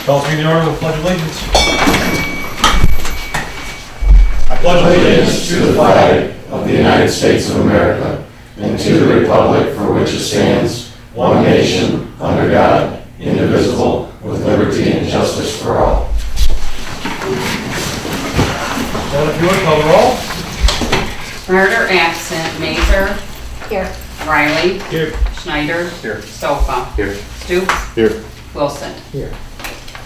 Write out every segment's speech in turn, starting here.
Call us meeting order with pledge of allegiance. I pledge allegiance to the flag of the United States of America and to the republic for which it stands, one nation, under God, indivisible, with liberty and justice for all. John, if you would, call the roll. Murder absent. Mazer. Here. Riley. Here. Schneider. Here. Sofa. Here. Stoops. Here. Wilson. Here.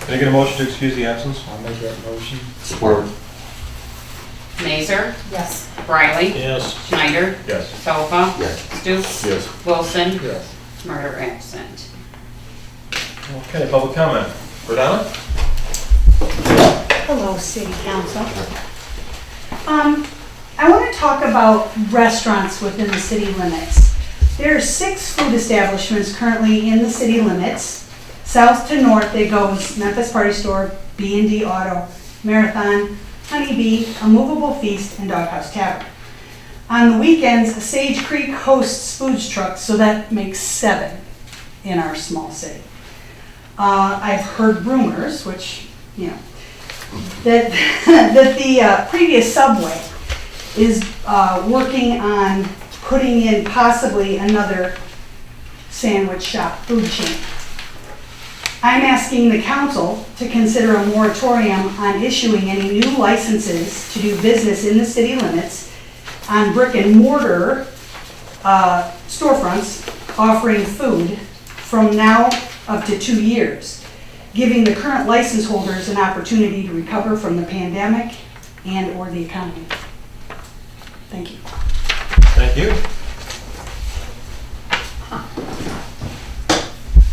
Can I get a motion to excuse the absence? I'll make that motion. Support. Mazer. Yes. Riley. Yes. Schneider. Yes. Sofa. Yes. Stoops. Yes. Wilson. Yes. Murder absent. Okay, public comment. Verdana? Hello, City Council. I want to talk about restaurants within the city limits. There are 6 food establishments currently in the city limits. South to north, it goes Memphis Party Store, B&D Auto, Marathon, Honeybee, A Movable Feast, and Doghouse Tavern. On the weekends, Sage Creek hosts food trucks, so that makes 7 in our small city. I've heard rumors, which, that the previous Subway is working on putting in possibly another sandwich shop food chain. I'm asking the council to consider a moratorium on issuing any new licenses to do business in the city limits on brick and mortar storefronts offering food from now up to 2 years, giving the current license holders an opportunity to recover from the pandemic and or the economy. Thank you. Thank you.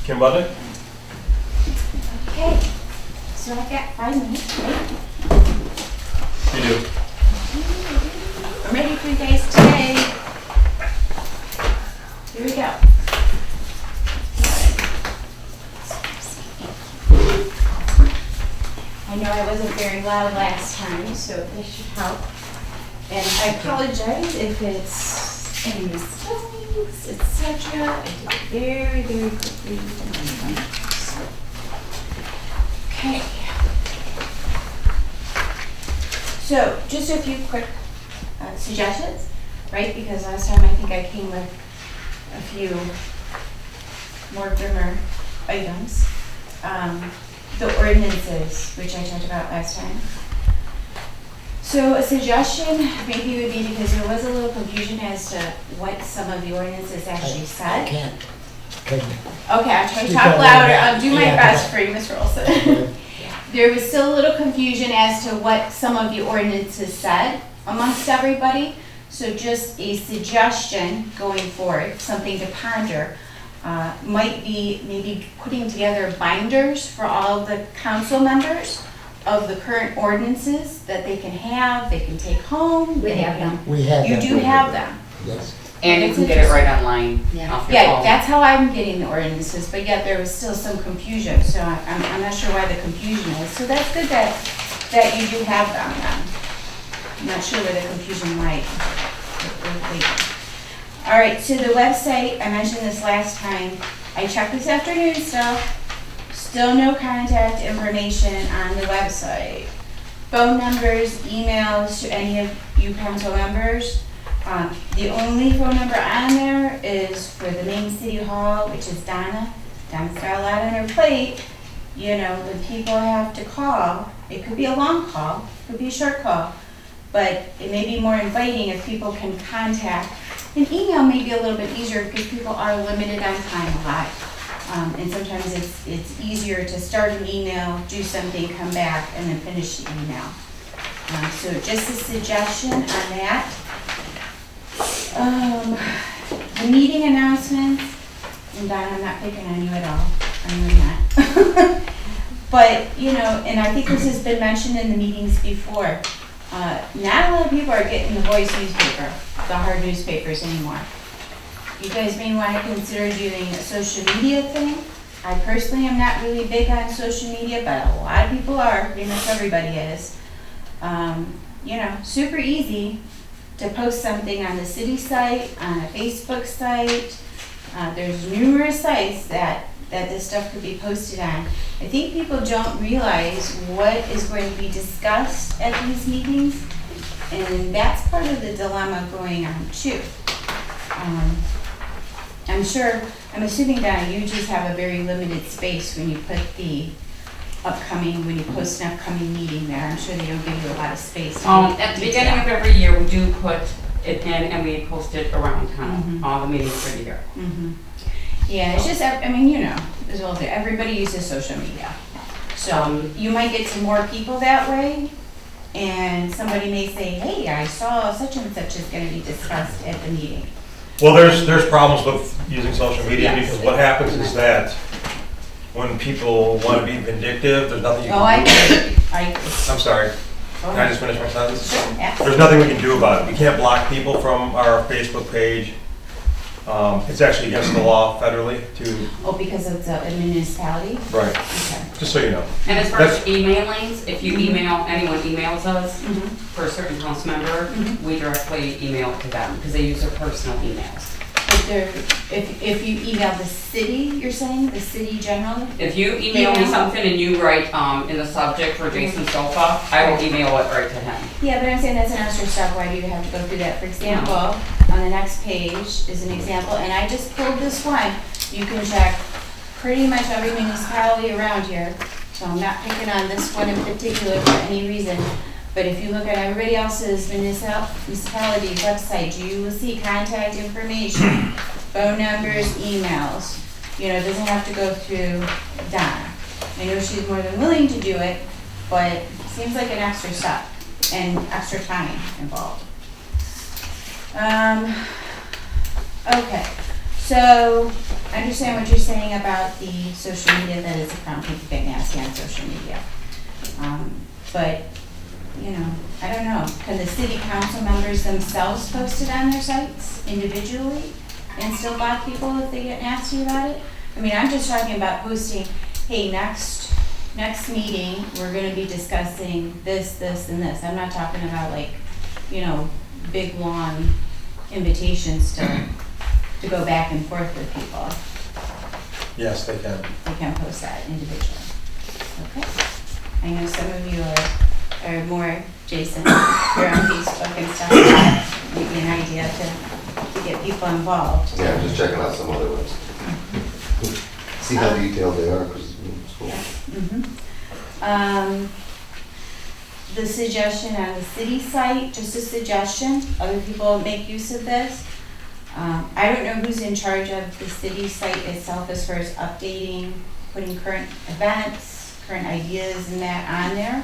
Kim Budnick? Okay, so I've got 5 minutes, right? You do. I'm ready for you guys today. Here we go. I know I wasn't very loud last time, so this should help. And I apologize if it's any misspellings, etc. I did it very, very quickly. Okay. So, just a few quick suggestions, right? Because last time I think I came with a few more grimmer items. The ordinances, which I talked about last time. So a suggestion maybe would be, because there was a little confusion as to what some of the ordinances actually said. Can't. Okay, I'll try to Speak talk out louder. loud. I'll do my Yeah. best for you, Ms. Rolson. There was still a little confusion as to what some of the ordinances said amongst everybody. So just a suggestion going forward, something to ponder, might be maybe putting together binders for all the council members of the current ordinances that they can have, they can take home. We have them. We have You them. do have them. Yes. And you can get it right online off your Yeah, phone. that's how I'm getting the ordinances, but yet there was still some confusion, so I'm not sure why the confusion is. So that's good that you do have them then. I'm not sure where the confusion might. All right, so the website, I mentioned this last time, I checked this afternoon still no contact information on the website. Phone numbers, emails to any of you council members. The only phone number on there is for the main city hall, which is Donna. Donna's got a lot on her plate. When people have to call, it could be a long call, it could be a short call, but it may be more inviting if people can contact. An email may be a little bit easier because people are limited on time a lot. And sometimes it's easier to start an email, do something, come back, and then finish the email. So just a suggestion on that. The meeting announcements, and Don, I'm not picking on you at all. I know you're not. But, and I think this has been mentioned in the meetings before, not a lot of people are getting the voice newspaper, the hard newspapers anymore. You guys may want to consider doing a social media thing. I personally am not really big on social media, but a lot of people are, pretty much everybody is. Super easy to post something on the city site, on a Facebook site. There's numerous sites that that this stuff could be posted on. I think people don't realize what is going to be discussed at these meetings, and that's part of the dilemma going on too. I'm assuming, Donna, you just have a very limited space when you put when you post an upcoming meeting there. I'm sure they don't give you a lot of space. At the beginning of every year, we do put it in and we post it around town, all the meetings for the year. Yeah, it's just, I mean, you know, as well as everybody uses social media. So you might get to more people that way, and somebody may say, hey, I saw such and such is gonna be discussed at the meeting. Well, there's problems with using social media Yes. because what happens is that when people want to be vindictive, there's nothing you Oh, can do. I'm I'm sorry. Can I just finish my sentence? Sure, absolutely. There's nothing we can do about it. We can't block people from our Facebook page. It's actually against the law federally to. Oh, because it's a municipality? Right. Okay. Just so you know. And as far as emailings, if you anyone emails us Mhm. for a certain council member, we directly email it to them because they use their personal emails. If you email the city, you're saying, the city generally? If you email me something and you write in the subject for Jason Sofa, I will email it right to him. Yeah, but I'm saying that's an extra step. Why do you have to go through that? For example, on the next page is an example, and I just pulled this one. You can check pretty much every municipality around here. So I'm not picking on this one in particular for any reason. But if you look at everybody else's municipality website, you will see contact information, phone numbers, emails. You know, it doesn't have to go through Donna. I know she's more than willing to do it, but it seems like an extra step and extra time involved. Okay, so I understand what you're saying about the social media, that it's a problem, people get nasty on social media. But, you know, I don't know, can the city council members themselves post it on their sites individually and still block people if they get nasty about it? I mean, I'm just talking about posting, hey, next meeting, we're gonna be discussing this, this, and this. I'm not talking about like, you know, big, long invitations to go back and forth with people. Yes, they can. They can post that individually. Okay. I know some of you are more, Jason, you're on Facebook and stuff. Give me an idea to get people involved. Yeah, I'm just checking out some other ones. See how detailed they are, because it's cool. The suggestion on the city site, just a suggestion, other people make use of this. I don't know who's in charge of the city site itself as far as updating, putting current events, current ideas and that on there.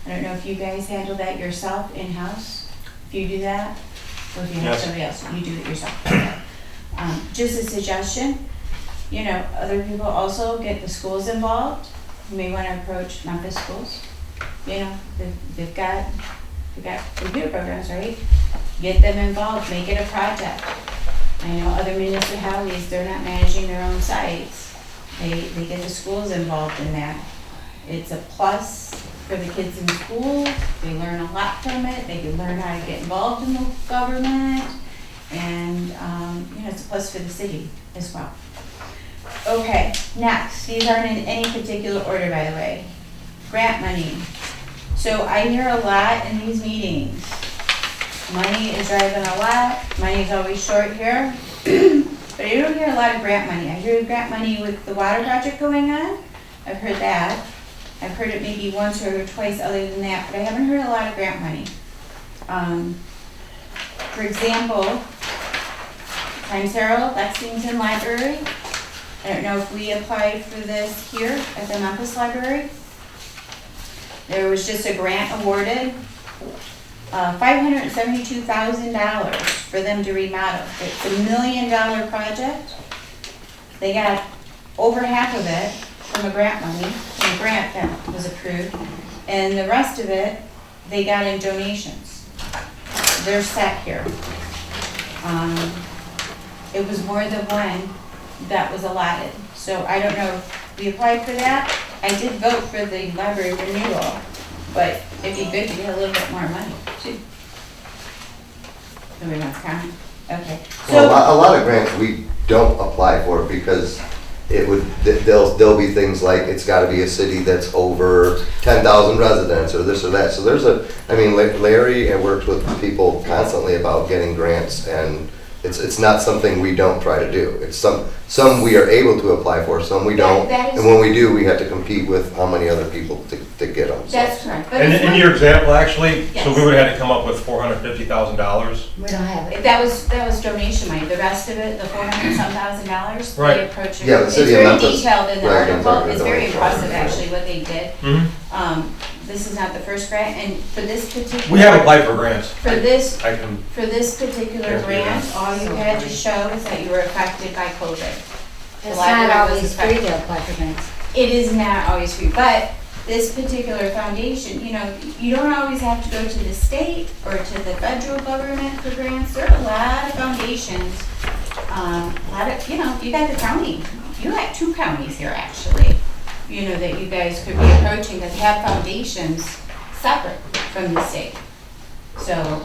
I don't know if you guys handle that yourself in-house, if you do that, or if you have Yes. somebody else, you do it yourself. Okay. Just a suggestion, you know, other people also get the schools involved. You may want to approach Memphis schools. You know, they've got computer programs, right? Get them involved, make it a project. I know other municipalities, they're not managing their own sites. They get the schools involved in that. It's a plus for the kids in school. They learn a lot from it. They can learn how to get involved in the government. And, you know, it's a plus for the city as well. Okay, next, these aren't in any particular order, by the way. Grant money. So I hear a lot in these meetings. Money is driving a lot, money's always short here. But I don't hear a lot of grant money. I hear grant money with the water project going on. I've heard that. I've heard it maybe once or twice other than that, but I haven't heard a lot of grant money. For example, Times Herald, Lexington Library. I don't know if we applied for this here at the Memphis Library. There was just a grant awarded, $572,000 for them to remodel. It's $1 million project. They got over half of it from a grant money, from a grant that was approved, and the rest of it, they got in donations. They're set here. It was more than one that was allotted. So I don't know if we applied for that. I did vote for the library renewal, but it'd be good to get a little bit more money too. Nobody wants to comment? Okay. Well, a lot of grants we don't apply for because there'll be things like, it's gotta be a city that's over 10,000 residents, or this or that. So Larry works with people constantly about getting grants, and it's not something we don't try to do. It's some we are able to apply for, some we don't. And when we do, we have to compete with how many other people to get them. So. That's correct. But And in your example, actually, so Yes. we would have had to come up with $450,000. We don't have it. That was donation money. The rest of it, the $400,000, Right. they approached it. Yeah, the city of It's Memphis very detailed in the residents article. are It's very donating. impressive, actually, what they did. Mm-hmm. This is not the first grant, and for this particular. We have applied for grants. For this, I can, for this particular Yes, we grant, have. all you had to show is that you were affected by COVID. The It's library not was always free affected. to apply for grants. It is not always free, but this particular foundation, you don't always have to go to the state or to the federal government for grants. There are a lot of foundations, you got the county. You got 2 counties here, actually, that you guys could be approaching that have foundations separate from the state. So,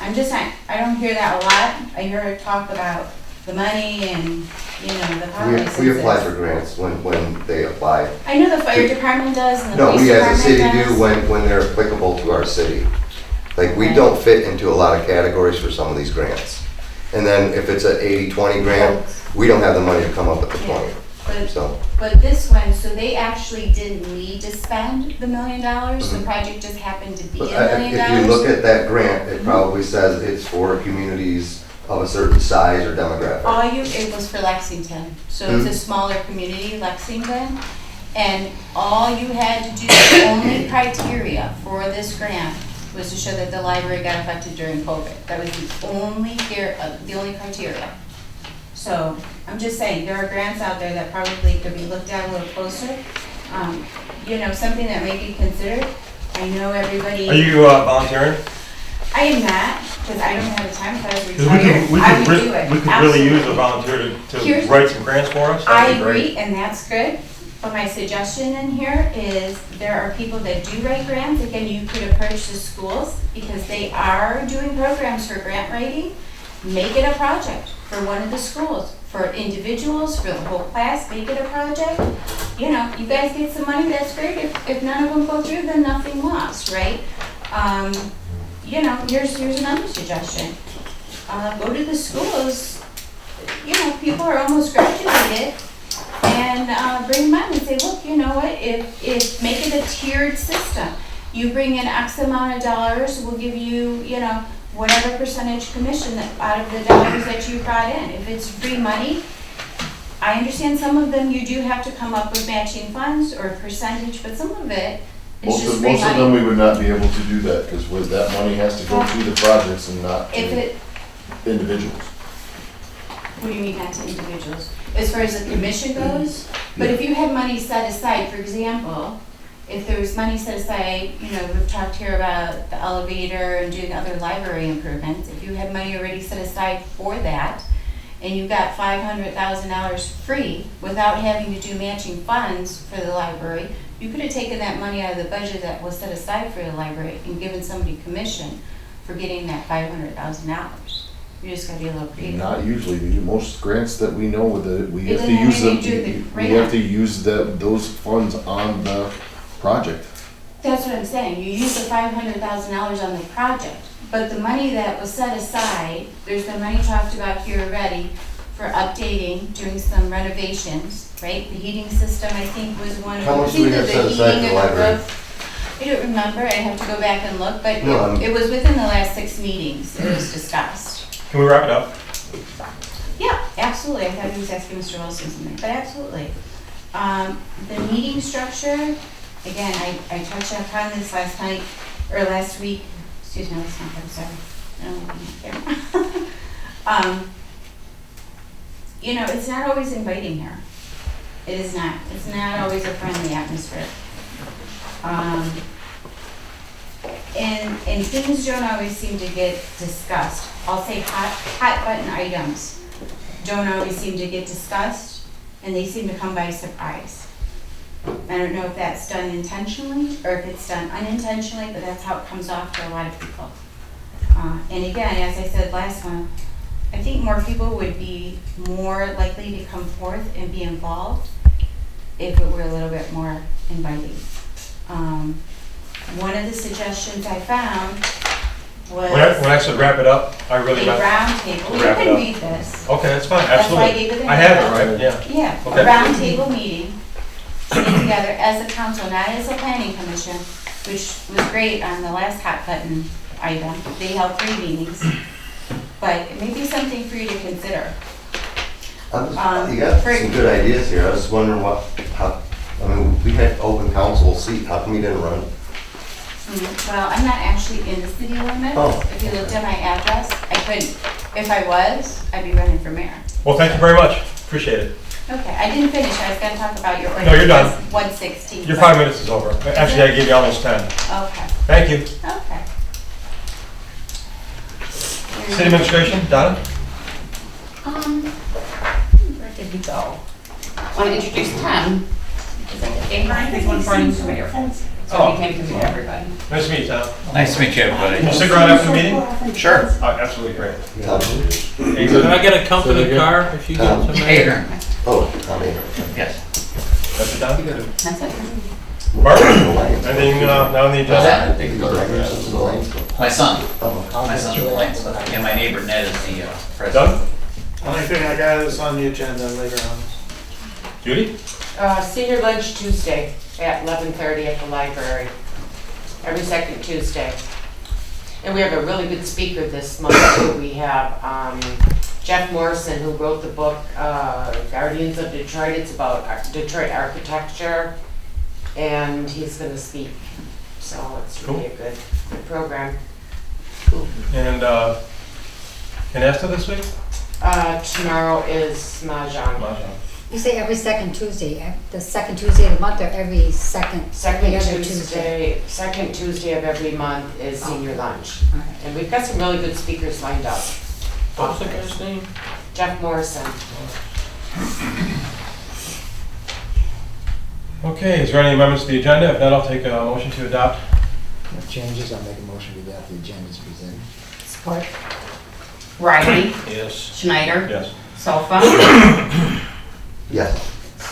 I'm just saying, I don't hear that a lot. I hear her talk about the money and, the power licenses. We apply for grants when they apply. I know the fire department does and the No, police we as a department city does. do when they're applicable to our city. Like, we Okay. don't fit into a lot of categories for some of these grants. And then if it's an 80-20 grant, we don't have the money to come up with the Yeah. 20. But, So, but this one, so they actually didn't need to spend the $1 million, the Mhm. project just happened to be but $1 million. if you look at that grant, it probably says it's for communities of a certain size or demographic. It was for Lexington, so it's a smaller community, Lexington. And all you had to do, the only criteria for this grant was to show that the library got affected during COVID. That was the only criteria. So, I'm just saying, there are grants out there that probably could be looked at a little closer. Something that may be considered. I know everybody. are you volunteering? I am not, because I don't have the time. If I was 'Cause retired, I would do it. we could really use a Absolutely. volunteer to Here's- write some grants for us. I That'd be great. agree, and that's good. But my suggestion in here is there are people that do write grants. Again, you could approach the schools because they are doing programs for grant writing. Make it a project for one of the schools, for individuals, for the whole class, make it a project. You guys get some money, that's great. If none of them go through, then nothing lost, right? Here's another suggestion. Go to the schools, people are almost graduated, and bring them out and say, look, you know what, if make it a tiered system. You bring in X amount of dollars, we'll give you, whatever percentage commission out of the dollars that you brought in. If it's free money, I understand some of them you do have to come up with matching funds or a percentage, but some of it is just free Most of them, money. we would not be able to do that, because that money has to go to the projects and not If to it, individuals. what do you mean not to individuals? As far as the commission goes? But if you had money set aside, for example, if there was money set aside, we've talked here about the elevator and doing other library improvements. If you had money already set aside for that, and you got $500,000 free without having to do matching funds for the library, you could have taken that money out of the budget that was set aside for the library and given somebody commission for getting that $500,000. You just gotta be a little creative. Not usually, most grants that we know with it, we It have to doesn't use have them, anything to do with the we have to use those funds on the project. That's what I'm saying, you use the $500,000 on the project, but the money that was set aside, there's been money talked about here already for updating, doing some renovations, right? The heating system, I think, was one of them. How much do we have set aside for the library? I don't remember, I have to go back and look, but No, it was within the last 6 meetings, it was discussed. Can we wrap it up? Yeah, absolutely, I thought he was asking Mr. Wilson something, but absolutely. The meeting structure, again, I touched upon this last night, or last week, excuse me, last night, I'm sorry. I don't know if I'm on camera. It's not always inviting here. It is not. It's not always a friendly atmosphere. And things don't always seem to get discussed. I'll say hot button items don't always seem to get discussed, and they seem to come by surprise. I don't know if that's done intentionally or if it's done unintentionally, but that's how it comes off for a lot of people. And again, as I said last one, I think more people would be more likely to come forth and be involved if it were a little bit more inviting. One of the suggestions I found was When I said wrap it up, I a really meant. round table. You Wrap it can up. read this. Okay, that's fine, That's why I absolutely. gave it the I have handout. it, right, yeah. Yeah, Okay. a round table meeting, sitting together as a council, not as a planning commission, which was great on the last hot button item. They held 3 meetings, but it may be something for you to consider. You got some good ideas here. I was wondering we had open council seat. How come you didn't run? Well, I'm not actually in the city limits. Oh. If you looked at my address, I couldn't. If I was, I'd be running for mayor. Well, thank you very much, appreciate it. Okay, I didn't finish. I was gonna talk about your No, you're done. 116. Your 5 minutes is over. Actually, I gave you almost 10. Okay, Thank you. okay. City administration, Donna? Where did he go? Want to introduce Tom? He's one for new mayor. So Oh. he came to meet everybody. Nice to meet you, Tom. Nice to meet you, everybody. Can you stick around after the meeting? Sure. Oh, absolutely great. Hey, Can I get a company car if you get some? Here. Oh, Tommy. Yes. That's it, Don? That's it. Barbara? Anything now on the agenda? My son. My son's in Lanes, and my neighbor Ned is the president. Done? Only thing I got is on the agenda later on. Judy? Senior lunch Tuesday at 11:30 at the library, every second Tuesday. And we have a really good speaker this month too. We have Jeff Morrison, who wrote the book Guardians of Detroit. It's about Detroit architecture, and he's going to speak. So it's really a good program. And Canasta this week? Tomorrow is Mahjong. Mahjong. You say every second Tuesday, the second Tuesday of the month, or every second? Second every other second Tuesday of every month is senior lunch. Okay. And we've got some really good speakers lined up. What's the guy's name? Jeff Morrison. Okay, is there any amendments to the agenda? If not, I'll take a motion to adopt. With changes, I'll make a motion to adopt the agenda as presented. Support. Riley, Yes. Schneider, Yes. Sofa, Yes.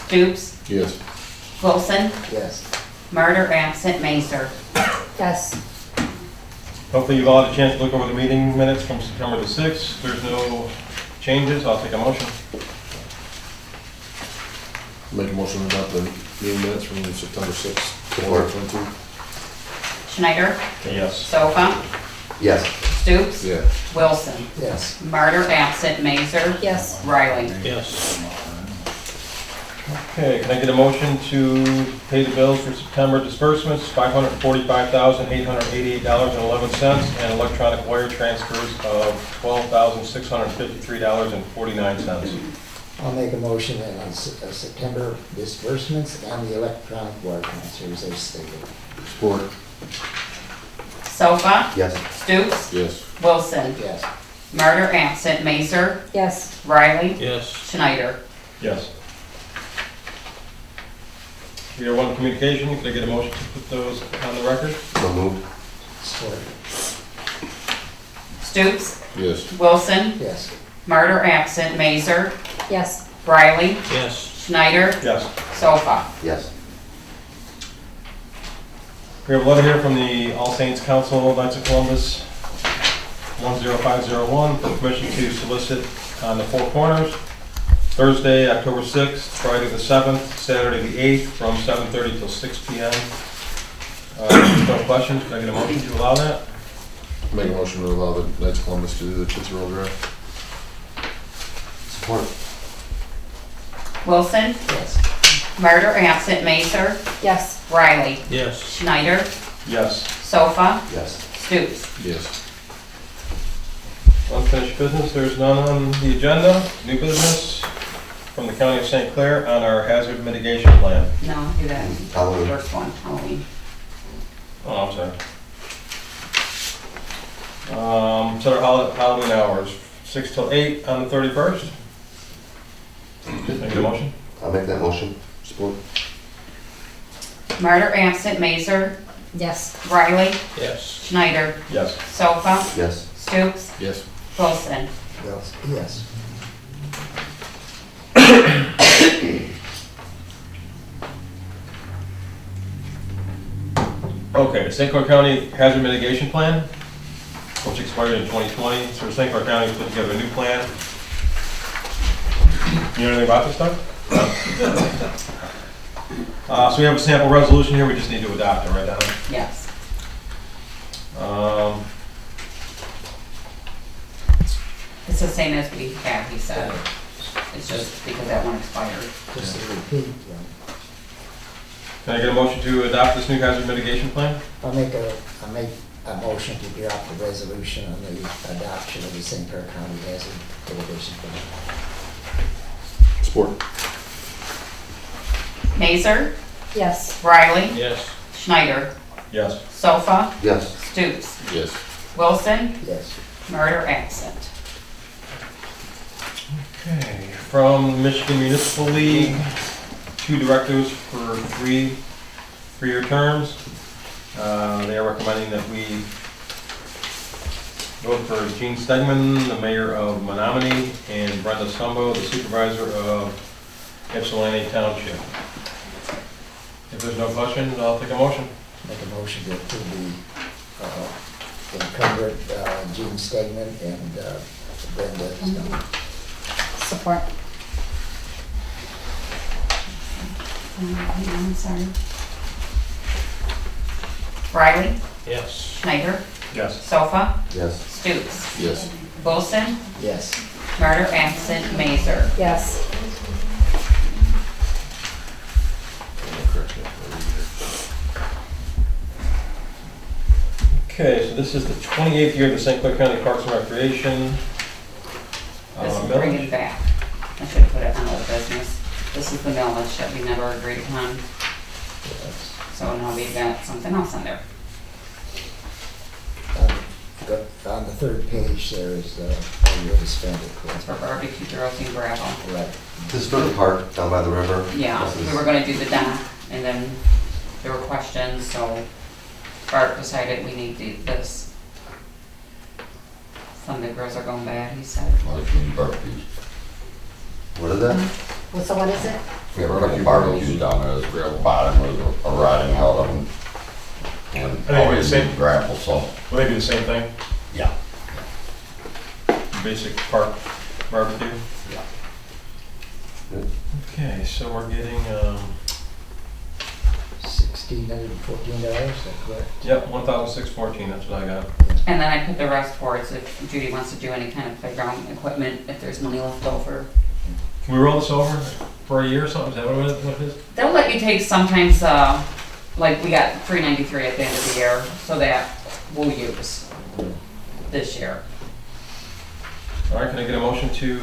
Stoops, Yes. Wilson, Yes. Murder absent, Mazer. Yes. Hopefully you've all had a chance to look over the meeting minutes from September the 6th. If there's no changes, I'll take a motion. Make a motion to adopt the meeting minutes from September 6th, Support. 2022. Schneider, Yes. Sofa, Yes. Stoops, Yeah. Wilson, Yes. Murder absent, Mazer. Yes. Riley. Yes. Okay, can I get a motion to pay the bills for September disbursements, $545,888.11, and electronic wire transfers of $12,653.49. I'll make a motion that on September disbursements and the electronic wire transfers as stated. Support. Sofa, Yes. Stoops, Yes. Wilson, Yes. Murder absent, Mazer. Yes. Riley, Yes. Schneider. Yes. Tier 1 communication, can I get a motion to put those on the record? So moved. Support. Stoops, Yes. Wilson, Yes. Murder absent, Mazer. Yes. Riley, Yes. Schneider, Yes. Sofa. Yes. We have a letter here from the All Saints Council, Knights of Columbus, 10501, for permission to solicit on the Four Corners, Thursday, October 6th, Friday the 7th, Saturday the 8th, from 7:30 till 6 p.m. No questions, can I get a motion to allow that? Make a motion to allow the Knights of Columbus to do the Tootsie Roll Drive. Support. Wilson, Yes. Murder absent, Mazer. Yes. Riley, Yes. Schneider, Yes. Sofa, Yes. Stoops. Yes. Unfinished business, there's none on the agenda. New business from the County of St. Clair on our hazard mitigation plan. No, do that. Halloween. First one, Halloween. Oh, I'm sorry. Set our Halloween hours, 6 till 8 on the 31st. Can I get a motion? I'll make that motion. Support. Murder absent, Mazer. Yes. Riley, Yes. Schneider, Yes. Sofa, Yes. Stoops, Yes. Wilson. Yes. Okay, the St. Clair County Hazard Mitigation Plan, which expired in 2020. So St. Clair County put together a new plan. You know anything about this stuff? So we have a sample resolution here, we just need to adopt it, right, Donna? Yes. It's the same as we had, he said. It's just because that one expired. Just to repeat, Can I get a motion to adopt this new hazard mitigation plan? I'll make a motion to adopt the resolution on the adoption of the St. Clair County Hazard Mitigation Plan. Support. Mazer, Yes. Riley, Yes. Schneider, Yes. Sofa, Yes. Stoops, Yes. Wilson, Yes. Murder absent. Okay, from Michigan Municipal League, 2 directors for 3-year terms. They are recommending that we vote for Gene Stegman, the mayor of Menominee, and Brenda Stumbo, the supervisor of Ypsilanti Township. If there's no questions, I'll take a motion. Make a motion to approve the incumbent Gene Stegman and Brenda Stone. Support. Hang on, I'm sorry. Riley, Yes. Schneider, Yes. Sofa, Yes. Stoops, Yes. Wilson, Yes. Murder absent, Mazer. Yes. Okay, so this is the 28th year of the St. Clair County Parks and Recreation. This is millage. bringing it back. I should have put it on old business. This is the millage that we never agreed upon. So now we've got something else on there. On the third page there is how you're to spend it, It's correct? for barbecue grills and gravel. Right. This is for the park down by the river. Yeah, This we is- were gonna do the dock, and then there were questions, so Bart decided we need to do this. Some of the girls are going bad, he said. Barbecues. What is that? So what is it? We have a couple barbecues down there, there's real bottom with a riding out of them. And Are they always the same? gravel, so. Will they do the same thing? Yeah. Basic park barbecue? Yeah. Okay, so we're getting, $1,614, is that correct? yep, 1,614, that's what I got. And then I put the rest towards if Judy wants to do any kind of playground equipment, if there's money left over. Can we roll this over for a year or something? Is that what it is? They'll let you take sometimes, like we got $393 at the end of the year, so that we'll use this year. All right, can I get a motion to,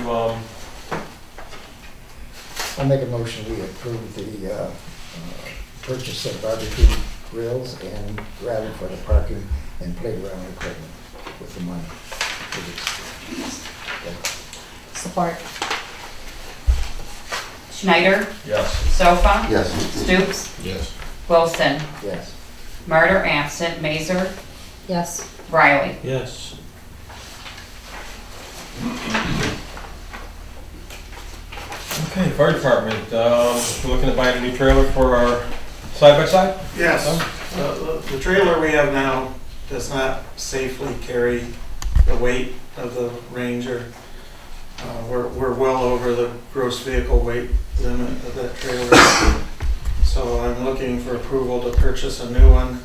I'll make a motion we approve the purchase of barbecue grills and gravel for the parking and playground equipment with the money. Support. Schneider, yes. Sofa, Yes. Stoops, Yes. Wilson, Yes. Murder absent, Mazer, Yes. Riley. Yes. Okay, fire department, we're looking at buying a new trailer for our side-by-side? Yes. The trailer we have now does not safely carry the weight of the Ranger. We're well over the gross vehicle weight limit of that trailer. So I'm looking for approval to purchase a new one.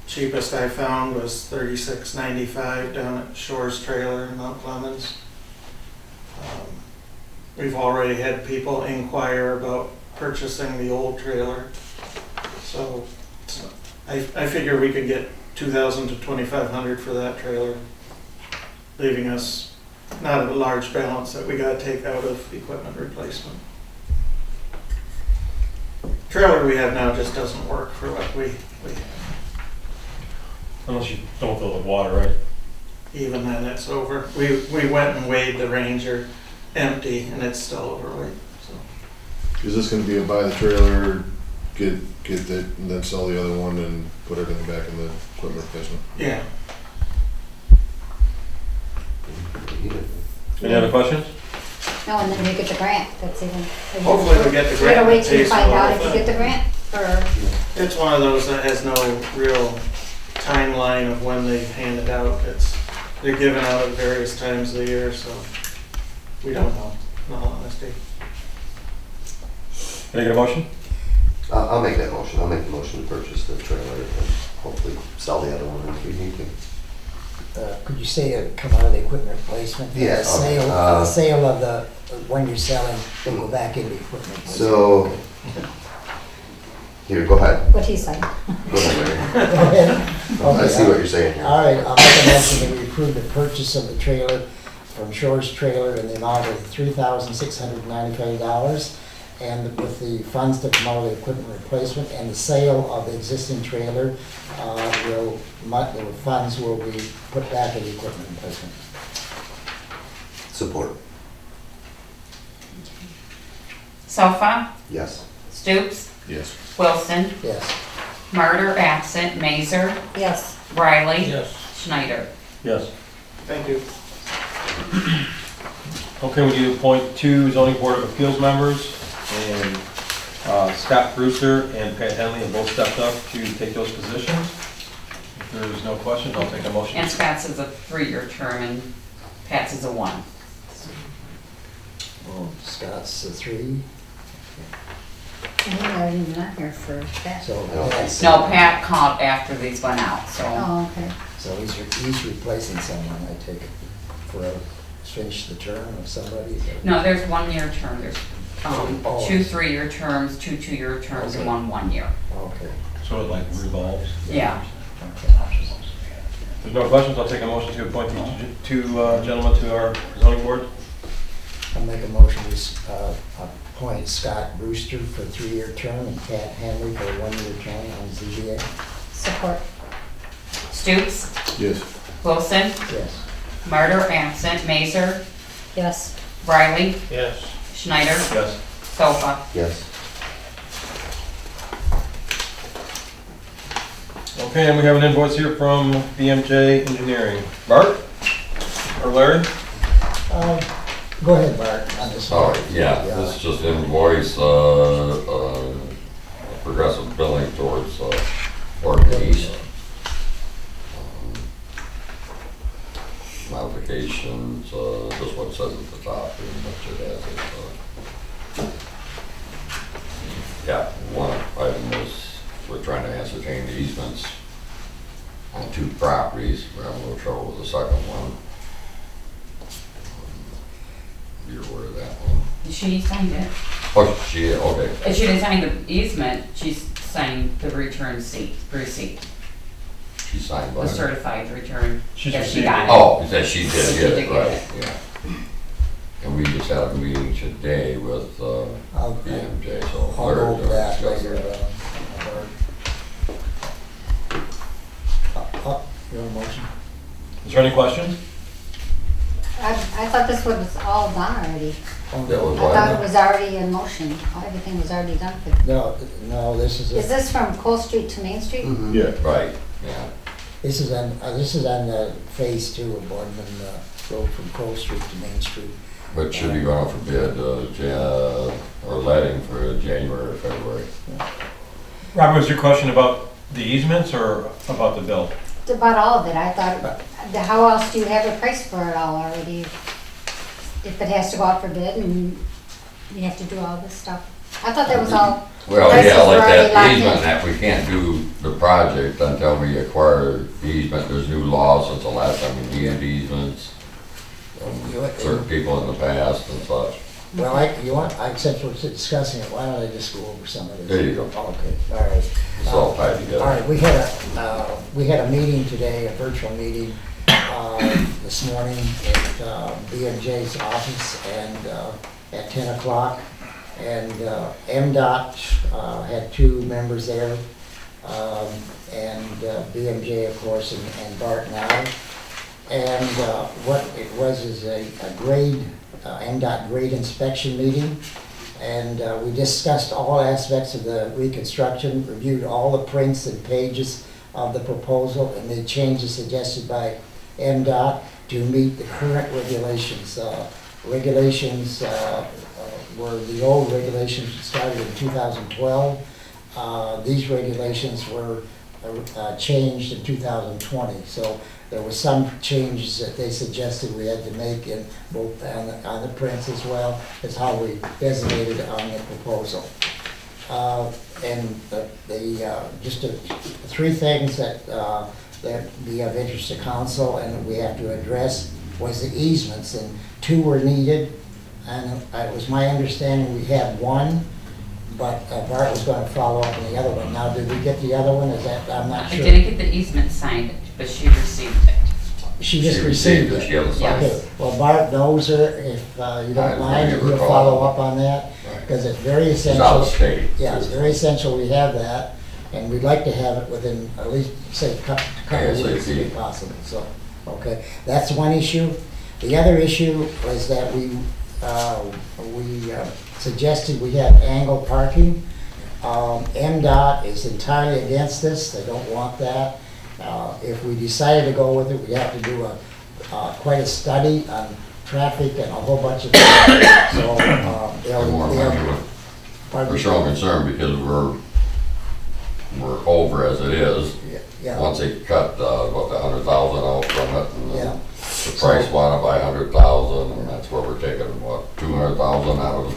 Cheapest I found was $36.95 down at Shores Trailer in Mount Clemens. We've already had people inquire about purchasing the old trailer. So I figure we could get $2,000 to $2,500 for that trailer, leaving us not a large balance that we gotta take out of equipment replacement. Trailer we have now just doesn't work for what we have. Unless you don't fill it with water, right? Even then, it's over. We went and weighed the Ranger empty and it's still overweight, so. Is this gonna be a buy the trailer, get the, and then sell the other one and put everything back in the equipment replacement? Yeah, Any other questions? No, and then you get the grant, that's even. Hopefully we get the You grant gotta wait that till you pays for find the out whole if you thing. get the grant, or, It's one of those that has no real timeline of when they hand it out. They're given out at various times of the year, so we don't know, in all honesty. Can I get a motion? I'll make that motion. I'll make the motion to purchase the trailer and hopefully sell the other one if we need to. Could you say it come out of the equipment replacement? Yeah, The sale, the sale of the, when you're selling, will go back into equipment replacement. So, here, go ahead. what he's saying. Go ahead, Larry. Go ahead. I see what you're saying here. All right, I'll make a motion that we approve the purchase of the trailer from Shores Trailer in the amount of $3,695, and with the funds to come out of the equipment replacement and the sale of the existing trailer, the funds will be put back in the equipment replacement. Support. Sofa, Yes. Stoops, Yes. Wilson, Yes. Martyr, absent, Mazer, Yes, Riley, Yes. Schneider. Yes. Thank you. Okay, we need to appoint 2 zoning board of appeals members, and Scott Brewster and Pat Henley have both stepped up to take those positions. If there's no questions, I'll take a motion. And Scott's is a 3-year term and Pat's is a 1. Well, Scott's a 3, and we're not even on here for that. so No. that's. No, Pat called after these went out, so. Oh, okay. So he's replacing someone, I take it, for finish the term of somebody? Is that- No, there's 1-year term, there's Oh. 2 3-year terms, 2 2-year terms, and Okay. 1 1-year. Okay. So it like revolves. Yeah. Okay. If there's no questions, I'll take a motion to appoint these 2 gentlemen to our zoning board. I'll make a motion to appoint Scott Brewster for a 3-year term and Pat Henley for a 1-year term on ZBA. Support. Stoops, Yes. Wilson, Yes. Martyr, absent, Mazer, Yes, Riley, Yes. Schneider, Yes. Sofa. Yes. Okay, and we have an invoice here from BMJ Engineering. Bart? Or Larry? Go ahead, Bart, on this one. Yeah, this is just invoice, progressive billing towards, Oregon East. Modifications, just what it says at the top, pretty much it has it. Yeah, one item is, we're trying to ascertain the easements on 2 properties. We're having a little trouble with the second one. You're aware of that one? She signed it. Oh, okay. If she didn't sign the easement, she's signed the return receipt, She signed by. the certified return. She's that she received got it. it. Oh, that she She did did get it, get right, it. yeah. And we just had a meeting today with I'll BMJ, so. I'll go over that discuss later. that. You want a motion? Is there any questions? I thought this was all done already. That was I thought it what? was already in motion, everything was already done for. No, this is, Is this from Cole Street to Main Street? Mhm. Yeah. Right, yeah. this is on phase 2 of Boardman Road from Cole Street to Main Street. But should be going out for bid, or letting for January or February. Robert, was your question about the easements or about the bill? About all of it, I thought, how else do you have a price for it all already? If it has to go out for bid and you have to do all this stuff. I thought that was all, Well, prices yeah, were like already that locked in. easement, that we can't do the project until we acquire the easement. There's new laws since the last time we did easements. Certain people in the past and such. Well, since we're discussing it, why don't I just go over some of this? There you go. Okay, all right. It's all tied together. All right, we had a meeting today, a virtual meeting, this morning at BMJ's office and at 10 o'clock. And MDOT had 2 members there, and BMJ, of course, and Bart and I. And what it was is a grade, MDOT grade inspection meeting. And we discussed all aspects of the reconstruction, reviewed all the prints and pages of the proposal and the changes suggested by MDOT. to meet the current regulations. Regulations were the old regulations that started in 2012. These regulations were changed in 2020. So there were some changes that they suggested we had to make in both on the prints as well as how we designated on the proposal. And just three things that be of interest to council and that we have to address was the easements, and 2 were needed. And it was my understanding we had 1, but Bart was going to follow up on the other one. Now, did we get the other one? Is that, I'm not I sure. didn't get the easement signed, but she received it. She just received it. She hasn't signed Yes. it. Okay, well, Bart knows her, if you don't I mind, don't he'll recall. follow up on that, Right. because it's very She's essential. out of state. Yeah, it's very essential we have that, and we'd like to have it within at least, say, a couple of weeks if possible, so, okay. That's one issue. The other issue was that we suggested we have angled parking. MDOT is entirely against this, they don't want that. If we decided to go with it, we'd have to do quite a study on traffic and a whole bunch of things. So, We're showing concern because we're over as it is. Yeah. Once they cut, about the 100,000 out from it, and Yeah. the price went up by 100,000, and that's where we're taking, what, 200,000 out of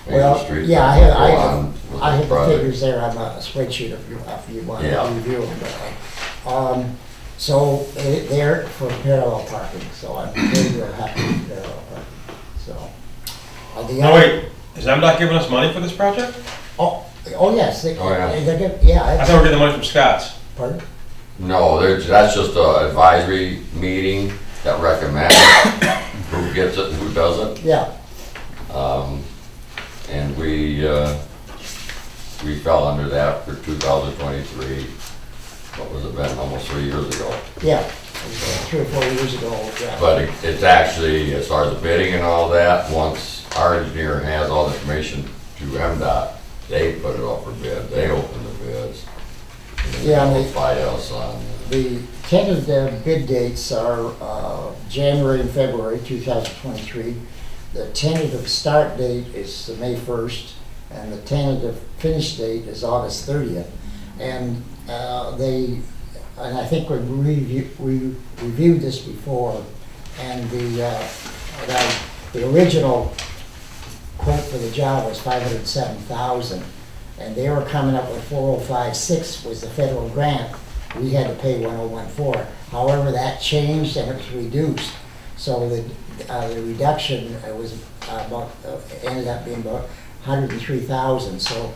Main Well, Street? yeah, That's I what have, go on with I this have the project. figures there on a spreadsheet if you want to Yeah. review them. So they're for parallel parking, so I'm very happy with parallel parking, so. The No, other- wait, is MDOT giving us money for this project? Oh, yes. Oh, yeah. They're good, yeah. I thought we were getting the money from Scott's. Pardon? No, that's just an advisory meeting that recommends who gets it and who doesn't. Yeah, And we fell under that for 2023. What was it been, almost 3 years ago? yeah, it was 3 or 4 years ago, yeah. But it's actually, as far as the bidding and all that, once our engineer has all the information to MDOT, they put it up for bid, they open the bids. And then Yeah, they they- notify us on. The tentative bid dates are January and February 2023. The tentative start date is May 1st, and the tentative finish date is August 30th. And and I think we reviewed this before, and the original quote for the job was $507,000, and they were coming up with 405.6 was the federal grant. We had to pay 101.4. However, that changed and it was reduced. So the reduction was ended up being about 103,000. So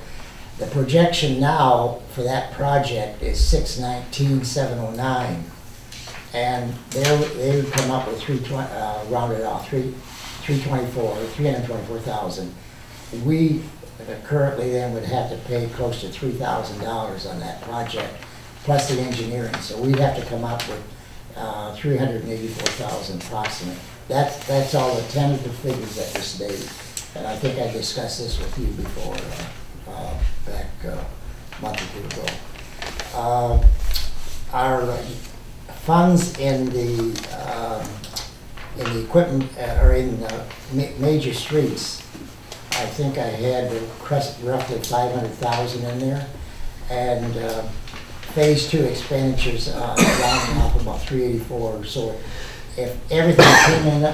the projection now for that project is 619,709, and they would come up with 324,000. We currently then would have to pay close to $3,000 on that project, plus the engineering. So we'd have to come up with 384,000 approximately. That's all the tentative figures at this date. And I think I discussed this with you before, back a month or two ago. Our funds in the equipment, or in major streets, I think I had roughly 500,000 in there. And phase 2 expenditures rounding off about 384. So if everything came in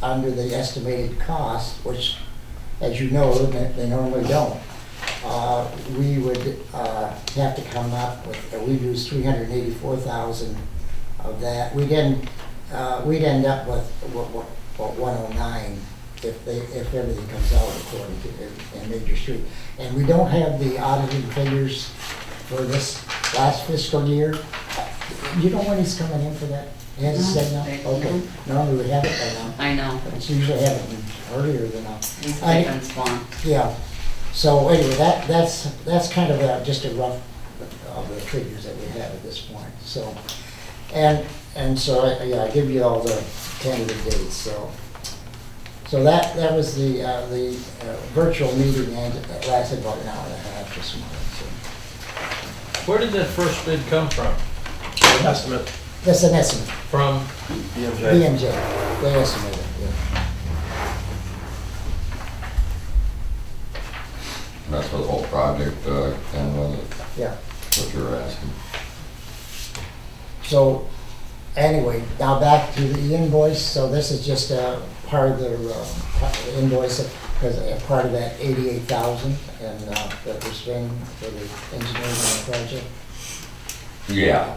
under the estimated cost, which, as you know, they normally don't, we would have to come up with, we'd use 384,000 of that. We'd end up with what 109 if everything comes out according to in Major Street. And we don't have the audited figures for this last fiscal year. You know when he's coming in for that? He hasn't said no? Okay. Normally we have it by now. I know. It's usually happening earlier than now. These items gone. Yeah. So anyway, that's kind of just a rough of the figures that we have at this point. So, and so I give you all the tentative dates. So that was the virtual meeting, and it lasted about an hour and a half this morning. So. Where did that first bid come from? Estimate. That's an estimate, From BMJ. BMJ, they estimated, yeah. And that's for the whole project, and was it, Yeah. what you were asking? So, anyway, now back to the invoice, so this is just a part of the invoice, because a part of that 88,000 and that we're spending for the engineering on the project. Yeah.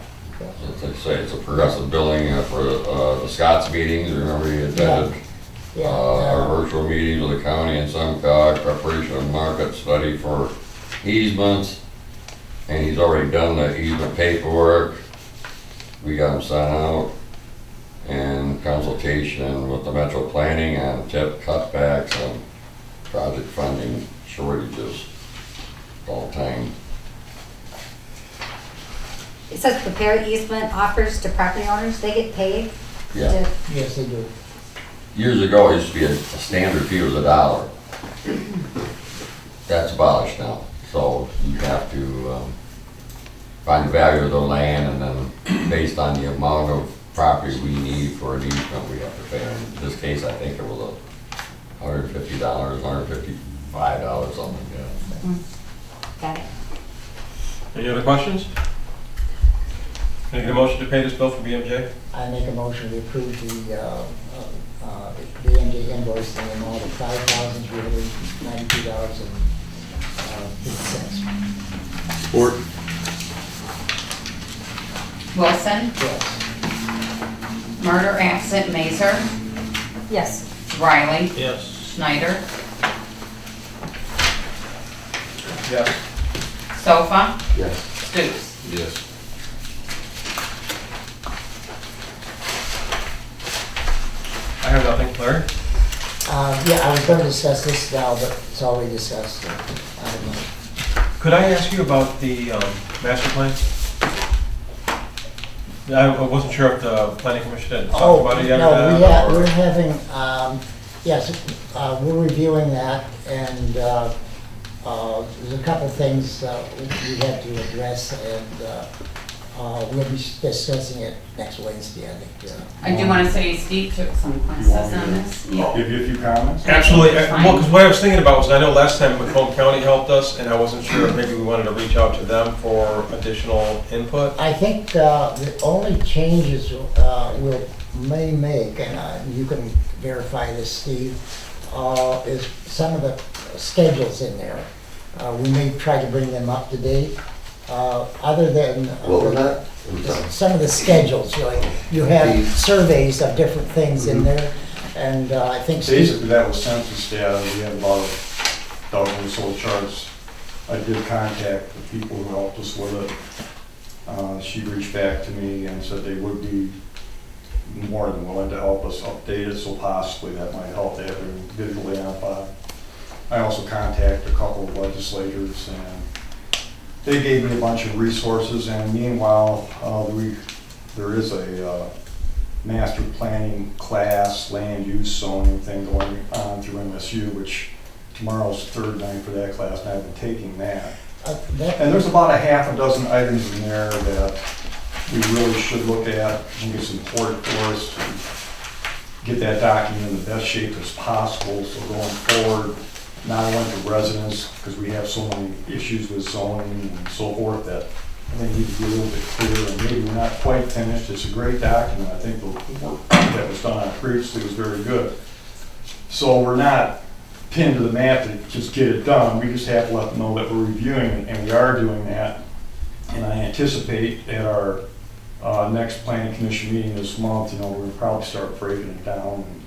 As I say, it's a progressive billing for the Scott's meetings, remember you attended Yeah, our virtual meetings with the county and SEMCOG, preparation of market study for easements, and he's already done the easement paperwork. We got him sent out, and consultation with the Metro Planning on tip cutbacks and project funding shortages all the time. It says prepare easement offers to property owners, they get paid? Yeah. to- yes, they do. Years ago, it used to be a standard fee was $1. That's abolished now, so you have to find the value of the land, and then based on the amount of property we need for an easement, we have to pay. In this case, I think it was $150, $155, something like that. Got it. Any other questions? Can I get a motion to pay this bill from BMJ? I make a motion to approve the BMJ invoice in the amount of $5,392.50. Support. Wilson, Yes. Murder absent Mazer, Yes. Riley, Yes. Schneider, Yes. Sofa, Yes. Stutes. Yes. I have nothing, Larry. Yeah, I was going to discuss this now, but it's already discussed, so I don't know. Could I ask you about the master plan? I wasn't sure if the planning commission had talked about it yet or No, not. we're having, yes, we're reviewing that, and there's a couple things we have to address, and we'll be discussing it next Wednesday, I think. I do want to say Steve took some classes on this. Yeah. Give you a few comments? Absolutely. Fine. Well, because what I was thinking about was, I know last time Macomb County helped us, and I wasn't sure if maybe we wanted to reach out to them for additional input. I think the only changes may make, and you can verify this, Steve, is some of the schedules in there. We may try to bring them up to date. Other than What was that? some of the schedules, like you have surveys of different things in there, and I think Steve, Basically, that was census data. We had about a dozen or so charts. I did contact the people who helped us with it. She reached back to me and said they would be more than willing to help us update it, so possibly that might help. They have it visually amplified. I also contacted a couple of legislators, and they gave me a bunch of resources, and meanwhile, there is a master planning class, land use zoning thing going on through MSU, which tomorrow's the third night for that class, and I've been taking that. And there's about a half a dozen items in there that we really should look at. I think it's important for us to get that document in the best shape as possible, so going forward, not only for residents, because we have so many issues with zoning and so forth that I think need to be a little bit clearer, and maybe we're not quite finished. It's a great document. I think the work that was done on it previously was very good. So we're not pinned to the mat to just get it done. We just have to let them know that we're reviewing it, and we are doing that. And I anticipate at our next planning commission meeting this month, we're gonna probably start breaking it down and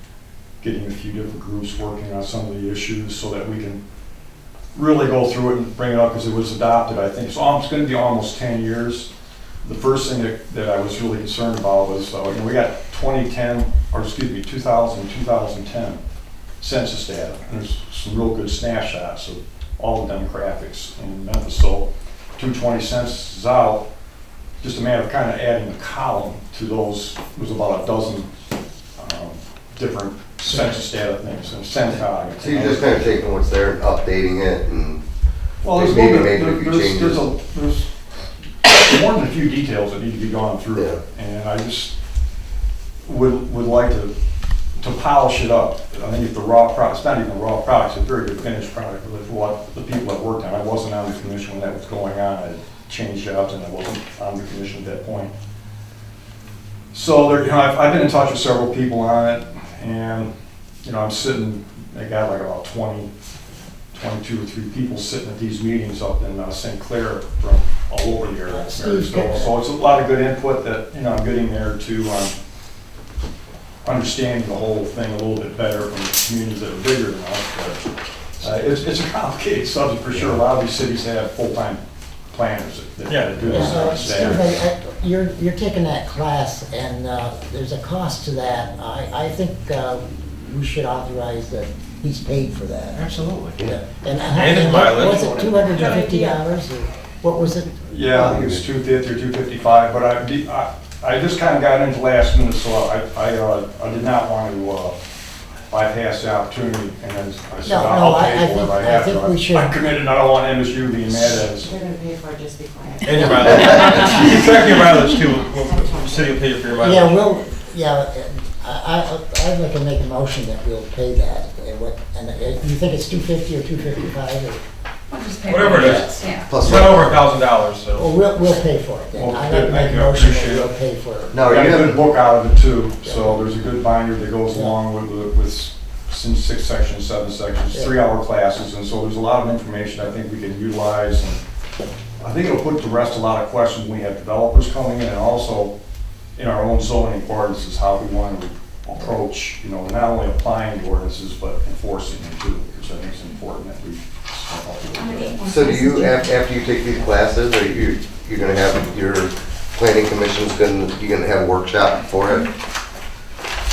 getting a few different groups working on some of the issues so that we can really go through it and bring it up, because it was adopted, I think. So it's gonna be almost 10 years. The first thing that I was really concerned about was, we got 2010, 2010 census data. And there's some real good snapshots of all the demographics in Memphis. So 220 census is out. Just a matter of kind of adding a column to those. There was about a dozen different census data things, and SEMCOG. So you're just kind of taking what's there and updating it, and Well, there's maybe a little bit- making a few changes. there's more than a few details that need to be gone through. Yeah. And I just would like to polish it up. I think if the raw product, it's not even a raw product, it's a very good finished product with what the people that worked on. I wasn't on the commission when that was going on. I had changed jobs and I wasn't on the commission at that point. So there, I've been in touch with several people on it, and I'm sitting, I got like about 22 or 3 people sitting at these meetings up in St. Clair from all over the area. So it's a lot of good input that, I'm getting there to understanding the whole thing a little bit better from the communities that are bigger than us. But it's a complicated subject for sure. A lot of these cities have full-time planners that do this on staff. You're taking that class, and there's a cost to that. I think we should authorize that he's paid for that. Absolutely. Yeah. And his mileage. was it $250 or what was it? Yeah, I think it was $250 or $255, but I just kind of got into last minute, so I did not want to bypass the opportunity, and then I said, I'll pay for it if I have to. I'm committed, and I don't want MSU being mad at us. They're gonna pay for it, just be quiet. And your mileage. You track your mileage too. The city will pay for your mileage. I'd like to make a motion that we'll pay that. And you think it's $250 or $255 or? Whatever it is. Yeah. Plus, It's not over $1,000, so. Well, we'll pay for it then. Well, I'd like to make thank a you. I motion that appreciate it. we'll pay for it. No, We got you a good have, book out of it too, so there's a good binder that goes along with 6 sections, 7 sections, 3-hour classes, and so there's a lot of information I think we can utilize. And I think it'll put to rest a lot of questions we have developers coming in, and also in our own zoning ordinances, how we want to approach, not only applying the ordinances, but enforcing them too, which I think is important that we step up a little bit. so do you, after you take these classes, are you're gonna have your planning commission's you're gonna have a workshop for it?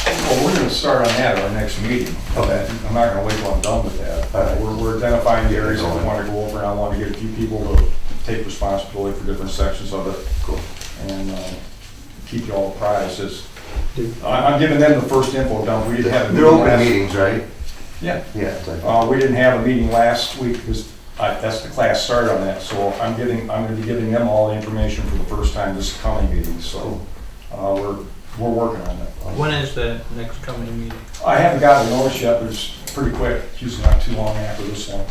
Well, we're gonna start on that at our next meeting. Okay. I'm not gonna wait till I'm done with that. We're identifying the areas that we wanna go over, and I wanna get a few people to take responsibility for different sections of it. Cool. And keep you all apprised. I'm giving them the first info dump. We didn't have a They're meeting open last. meetings, right? Yeah. Yeah. It's like- We didn't have a meeting last week because that's the class started on that. So I'm gonna be giving them all the information for the first time this coming meeting. So we're working on that. When is the next coming meeting? I haven't gotten a notice yet, but it's pretty quick. It's usually not too long after this one.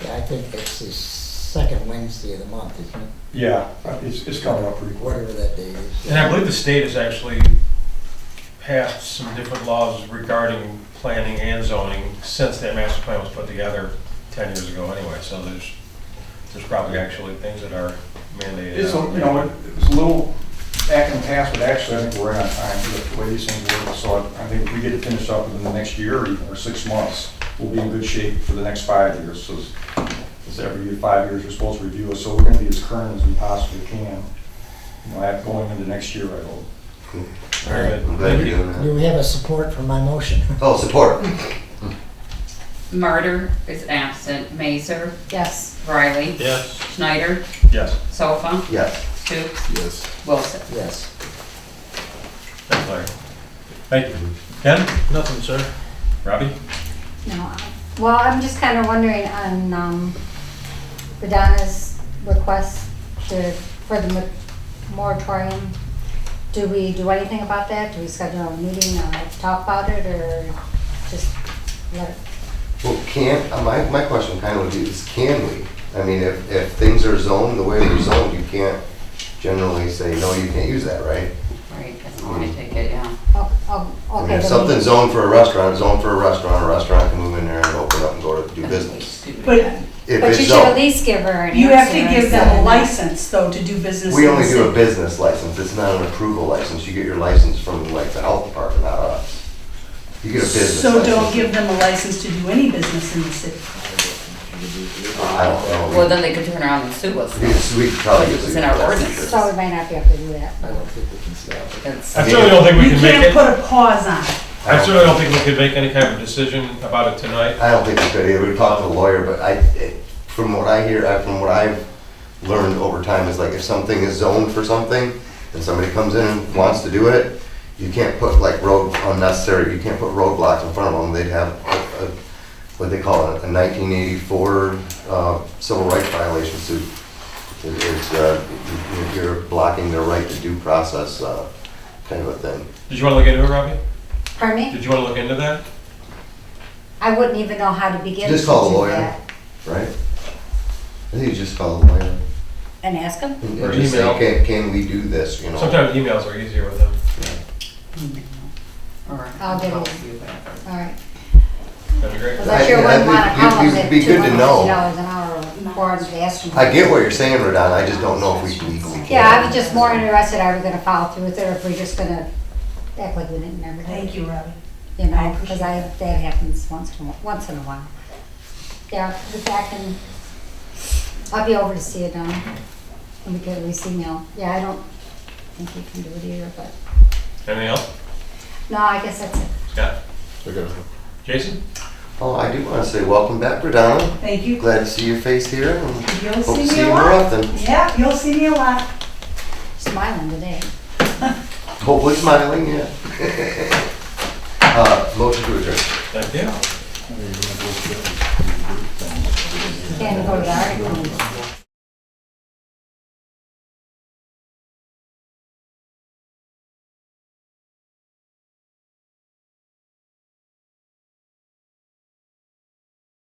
Yeah, I think it's the second Wednesday of the month, isn't it? Yeah, it's coming up pretty quick. Whatever that day is. And I believe the state has actually passed some different laws regarding planning and zoning since that master plan was put together 10 years ago anyway. So there's probably actually things that are mandated. It's, it was a little back in the past, but actually I think we're right on time for the way these things work. So I think if we get it finished up within the next year or 6 months, we'll be in good shape for the next 5 years. So it's every 5 years we're supposed to review it. So we're going to be as current as we possibly can, going into next year, I hope. Cool. Very good. I'm glad you're doing that. Do we have a support for my motion? Oh, support. Martyr is absent. Mazer, Yes. Riley, Yes. Schneider, Yes. Sofa, Yes. Stoops, Yes. Wilson. Yes. Thanks, Larry. Thank you. Ken? Nothing, sir. Robbie? No, well, I'm just kind of wondering on Radana's request for the moratorium. Do we do anything about that? Do we schedule a meeting to talk about it, or just let it? Well, my question kind of would be is, can we? I mean, if things are zoned the way they're zoned, you can't generally say, no, you can't use that, right? Right, that's my ticket, yeah. I mean, Okay. if something's zoned for a restaurant, a restaurant can move in there and open up and go to do business. But If But it's you should at zoned, least give her an you have to answer give and them a say- license though to do business. we in only the do a city. business license, it's not an approval license. You get your license from like the health department, not us. You get a business So license. don't give them a license to do any business in the city. I don't know. Well, then they could turn around and sue us. We could probably It just was leave in our it. ordinance. So we might not be able to do that. I don't think we can stop it. It's- I certainly don't think we You can make can't it. put a pause on it. I certainly don't think we could make any kind of decision about it tonight. I don't think we could either. We talked to the lawyer, but from what I hear, from what I've learned over time is like if something is zoned for something and somebody comes in and wants to do it, you can't put like unnecessary, you can't put roadblocks in front of them. They'd have what they call it, a 1984 civil rights violation suit. You're blocking their right to due process, kind of a thing. Did you want to look into it, Robbie? Pardon me? Did you want to look into that? I wouldn't even know how to begin to Just call the do lawyer. that. Right? I think you just call the lawyer. And ask them? And Or just email. say, can we do this, you know? Sometimes emails are easier with them. Or I'll get it. help you, whatever. All right. That'd be great. Because I sure wouldn't want to call them It'd at be good to know. $250 an hour for them to ask them. I get what you're saying, Radon, I just don't know if we legally can. Yeah, I was just more interested, are we gonna follow through with it, or if we're just gonna act like we didn't never do it? Thank you, Robbie. You I know, appreciate because that happens once in a while. Yeah, if I can, I'll be over to see it, and we can at least email. Yeah, I don't think you can do it either, but, Anything else? no, I guess that's it. Scott? Okay. Jason? Oh, I do want to say welcome back, Radon. Thank you. Glad to see your face here, and You'll hope see to see me you a more lot. often. Yeah, you'll see me a lot. Smiling today. Hopefully smiling, yeah. Motion to adjourn. Thank you. Can't go to the article.